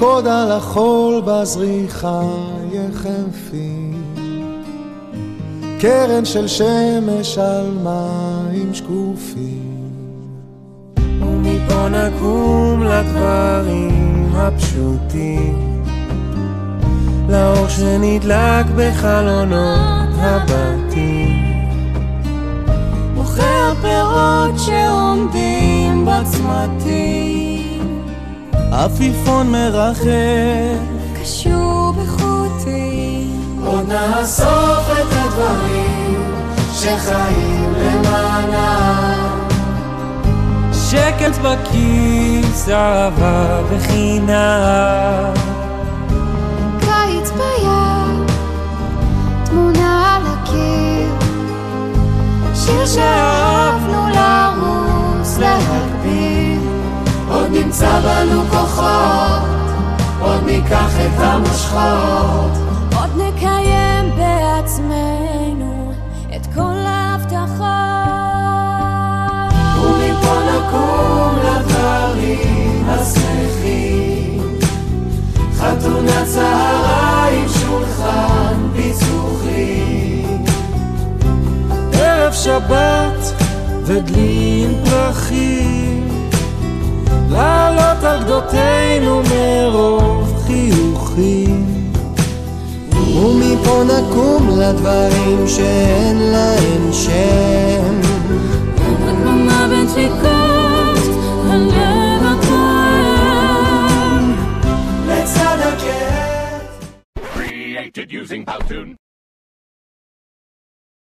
נרקוד על החול בזריחה יחפים, קרן של שמש על מים שקופים. ומפה נקום לדברים הפשוטים, לאור שנדלק בחלונות הבתים, מוכרי הפירות שעומדים בצמתים, עפיפון מרחף קשור בחוטים. עוד נאסוף את הדברים שחיים למענם, שקט בכיס, אהבה וחינם, קיץ בים, תמונה על הקיר, שיר שאהבנו לרוס להגביר. עוד נמצא בנו כוחות, עוד ניקח את המושכות, עוד נקיים בעצמנו את כל ההבטחות. ומפה נקום לדברים השמחים, חתונה צהריים, שולחן פיצוחים, ערב שבת ודלים פרחים, לעלות על גדותינו מרוב חיוכים. ומפה נקום לדברים שאין להם שם, דממה בדפיקות הלב הפועם, לצד הכאב. Created using Powtoon.